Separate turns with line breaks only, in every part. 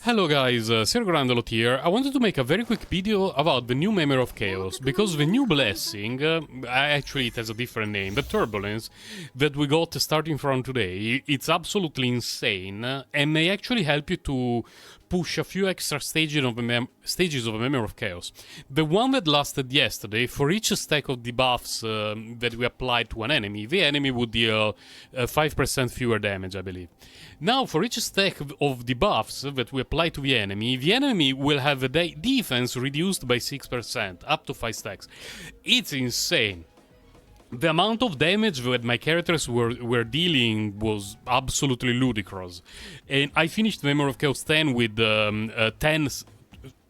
Hello guys, Sir Grandalot here. I wanted to make a very quick video about the new Memory of Chaos, because the new blessing, actually it has a different name, the Turbulence, that we got starting from today, it's absolutely insane, and may actually help you to push a few extra stages of a Memory of Chaos. The one that lasted yesterday, for each stack of debuffs that we applied to an enemy, the enemy would deal 5% fewer damage, I believe. Now, for each stack of debuffs that we apply to the enemy will have the defense reduced by 6%, up to 5 stacks. It's insane. The amount of damage that my characters were dealing was absolutely ludicrous. And I finished Memory of Chaos 10 with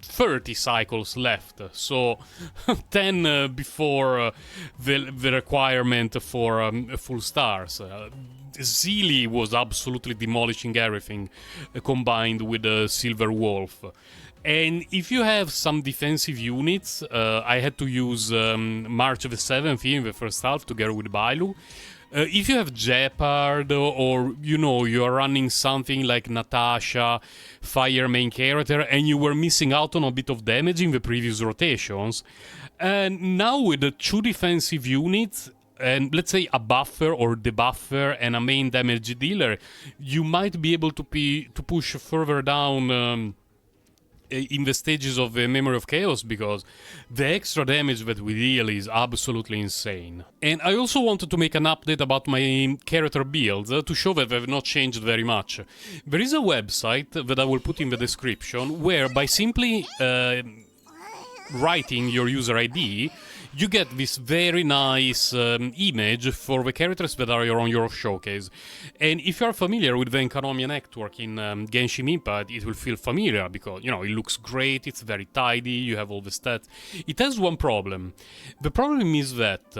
30 cycles left, so 10 before the requirement for full stars. Zeely was absolutely demolishing everything, combined with Silver Wolf. And if you have some defensive units, I had to use March of the 7th here in the first half together with Bailu. If you have Jeopard, or you are running something like Natasha, Fire main character, and you were missing out on a bit of damage in the previous rotations, and now with the 2 defensive units, and let's say a buffer or debuffer and a main damage dealer, you might be able to push further down in the stages of the Memory of Chaos, because the extra damage that we deal is absolutely insane. And I also wanted to make an update about my character builds to show that they've not changed very much. There is a website that I will put in the description where, by simply writing your user ID, you get this very nice image for the characters that are on your showcase. And if you are familiar with the Economia network in Genshin Impact, it will feel familiar, because, it looks great, it's very tidy, you have all the stats. It has one problem. The problem is that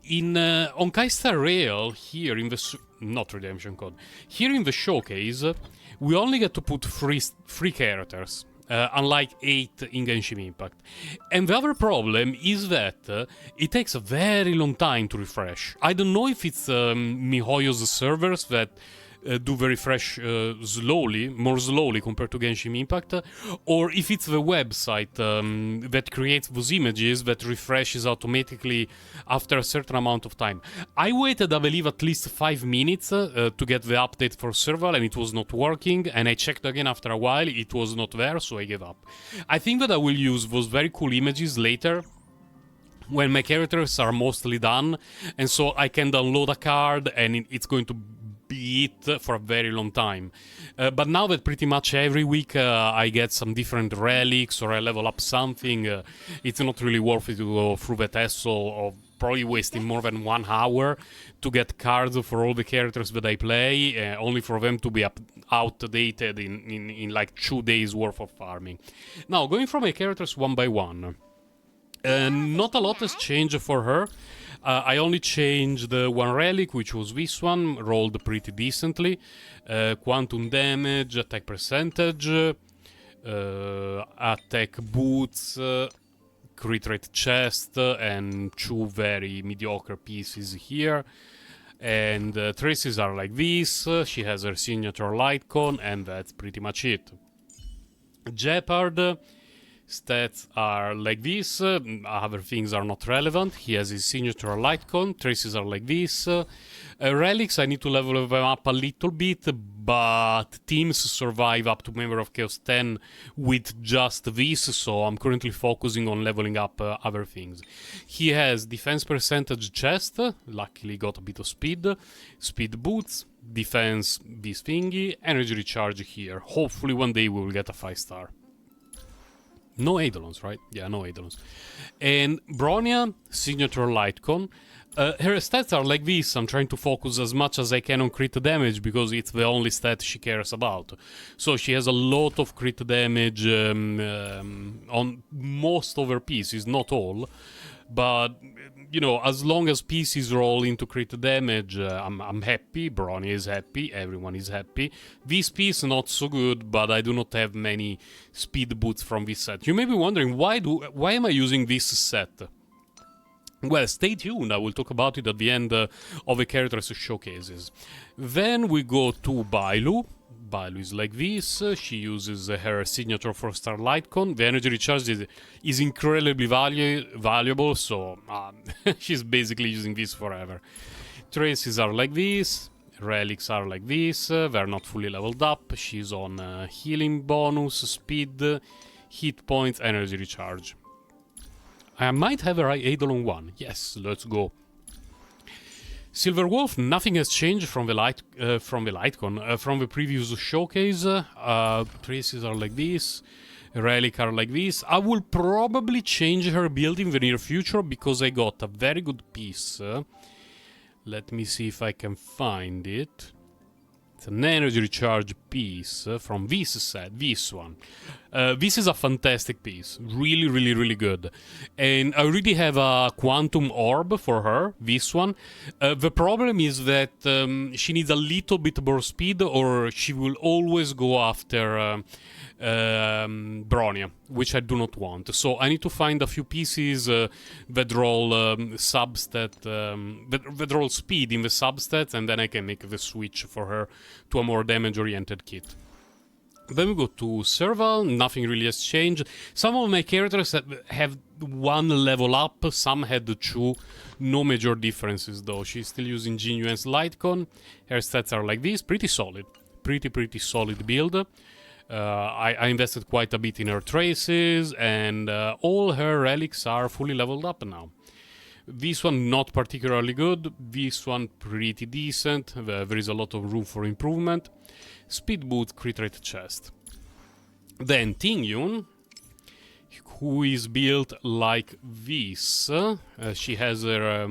in Honkai Star Rail, here in the... not Redemption Code. Here in the showcase, we only get to put three characters. Unlike 8 in Genshin Impact. And the other problem is that it takes a very long time to refresh. I don't know if it's MiHoYo's servers that do the refresh more slowly compared to Genshin Impact, or if it's the website that creates those images that refreshes automatically after a certain amount of time. I waited, I believe, at least 5 minutes to get the update for Serval, and it was not working, and I checked again after a while, it was not there, so I gave up. I think that I will use those very cool images later, when my characters are mostly done, and so I can download a card, and it's going to it for a very long time. But now that pretty much every week I get some different relics or I level up something, it's not really worth it to go through that hassle of probably wasting more than 1 hour to get cards for all the characters that I play, only for them to be outdated in like 2 days worth of farming. Now, going from my characters one by one, not a lot has changed for her. I only changed one relic, which was this one, rolled pretty decently. Quantum damage, attack percentage, attack boots, crit rate chest, and 2 very mediocre pieces here. And traces are like this, she has her signature light cone, and that's pretty much it. Jeopard stats are like this, other things are not relevant. He has his signature light cone, traces are like this. Relics, I need to level them up a little bit, but teams survive up to Memory of Chaos 10 with just this, so I'm currently focusing on leveling up other things. He has defense percentage chest, luckily got a bit of speed boots, defense this thingy, energy recharge here. Hopefully one day we will get a 5-star. No Eidolons, right? Yeah, no Eidolons. And Bronya, signature Lightcon. Her stats are like this. I'm trying to focus as much as I can on crit damage, because it's the only stat she cares about. So she has a lot of crit damage on most of her pieces, not all. But, as long as pieces roll into crit damage, I'm happy, Bronny is happy, everyone is happy. This piece, not so good, but I do not have many speed boots from this set. You may be wondering, why am I using this set? Well, stay tuned, I will talk about it at the end of the characters showcases. Then we go to Bailu. Bailu is like this. She uses her signature for Starlight Con. The energy recharge is incredibly valuable, so she's basically using this forever. Traces are like this. Relics are like this. They're not fully leveled up. She's on healing bonus, speed, hit points, energy recharge. I might have her Eidolon 1. Yes, let's go. Silver Wolf, nothing has changed from the LightCon, from the previous showcase. Traces are like this, relic are like this. I will probably change her build in the near future because I got a very good piece. Let me see if I can find it. It's an energy recharge piece from this set, this one. This is a fantastic piece, really, really, really good. And I already have a quantum orb for her, this one. The problem is that she needs a little bit more speed or she will always go after Bronia, which I do not want. So I need to find a few pieces that roll substat, that roll speed in the substats, and then I can make the switch for her to a more damage-oriented kit. Then we go to Serval, nothing really has changed. Some of my characters have one level up, some had two, no major differences though. She's still using Genuine's Lightcon, her stats are like this, pretty solid. Pretty solid build. I invested quite a bit in her traces, and all her relics are fully leveled up now. This one not particularly good, this one pretty decent, there is a lot of room for improvement. Speed boot, crit rate chest. Then Tingyun, who is built like this. She has her,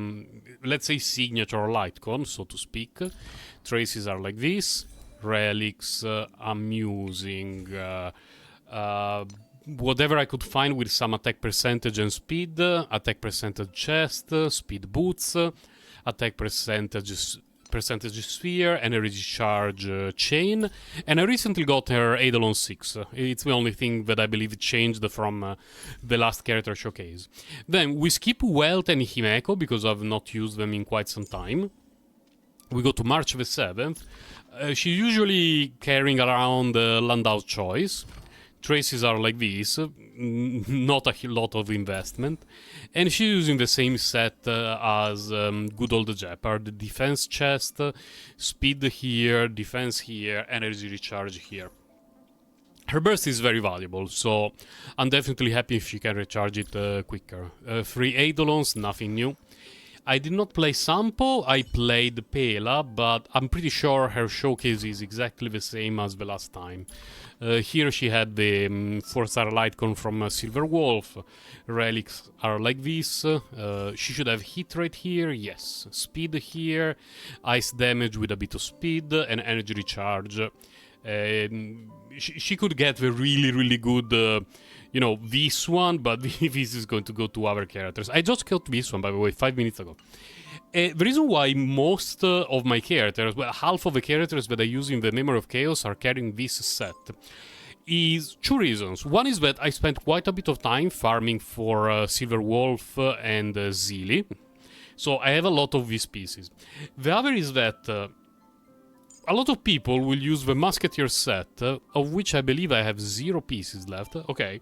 let's say, signature Lightcon, so to speak. Traces are like this. Relics, I'm using whatever I could find with some attack percentage and speed. Attack percentage chest, speed boots, attack percentage sphere, energy charge chain, and I recently got her Eidolon 6. It's the only thing that I believe changed from the last character showcase. Then we skip Wealth and Himeko because I've not used them in quite some time. We go to March the 7th. She's usually carrying around Landau's Choice. Traces are like this, not a lot of investment. And she's using the same set as good old Jeopard. Defense chest, speed here, defense here, energy recharge here. Her burst is very valuable, so I'm definitely happy if she can recharge it quicker. 3 Eidolons, nothing new. I did not play Sampo, I played Pela, but I'm pretty sure her showcase is exactly the same as the last time. Here she had the 4-star Lightcon from Silver Wolf. Relics are like this. She should have hit rate here, yes. Speed here, ice damage with a bit of speed, and energy recharge. She could get the really good... this one, but this is going to go to other characters. I just killed this one, by the way, 5 minutes ago. The reason why most of my characters, well, half of the characters that I use in the Memory of Chaos are carrying this set, is two reasons. One is that I spent quite a bit of time farming for Silver Wolf and Zili, so I have a lot of these pieces. The other is that a lot of people will use the Musketeer set, of which I believe I have 0 pieces left. Okay.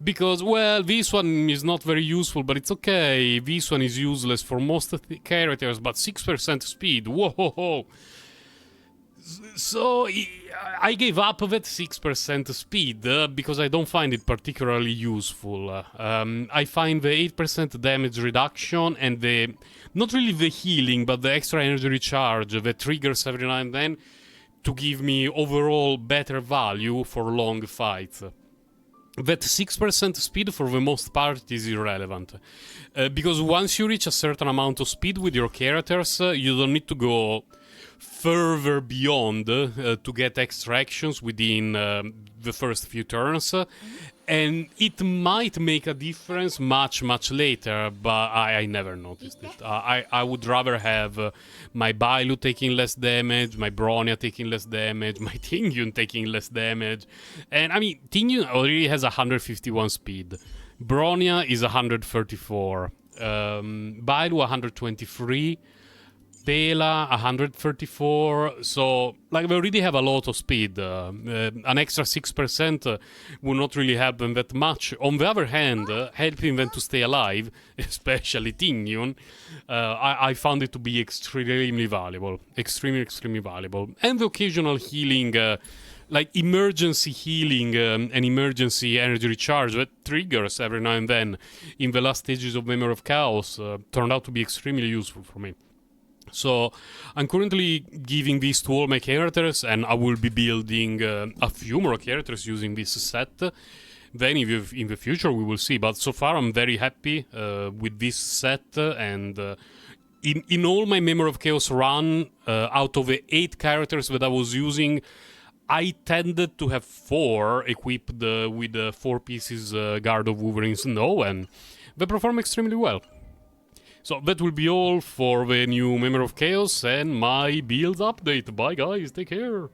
Because, well, this one is not very useful, but it's okay. This one is useless for most of the characters, but 6% speed. Whoa! So, I gave up that 6% speed because I don't find it particularly useful. I find the 8% damage reduction and the... not really the healing, but the extra energy recharge that triggers every now and then to give me overall better value for long fights. That 6% speed for the most part is irrelevant. Because once you reach a certain amount of speed with your characters, you don't need to go further beyond to get extra actions within the first few turns. And it might make a difference much later, but I never noticed it. I would rather have my Bailu taking less damage, my Bronia taking less damage, my Tingyun taking less damage. And I mean, Tingyun already has 151 speed. Bronia is 134. Bailu 123. Pela 134, so like we already have a lot of speed. An extra 6% will not really help them that much. On the other hand, helping them to stay alive, especially Tingyun, I found it to be extremely valuable. Extremely valuable. And the occasional healing, like emergency healing and emergency energy recharge that triggers every now and then in the last stages of Memory of Chaos turned out to be extremely useful for me. So I'm currently giving this to all my characters, and I will be building a few more characters using this set. Then in the future we will see, but so far I'm very happy with this set, and in all my Memory of Chaos run, out of the 8 characters that I was using, I tended to have 4 equipped with 4 pieces Guard of Wuthering Snow, and they perform extremely well. So that will be all for the new Memory of Chaos and my build update. Bye guys, take care!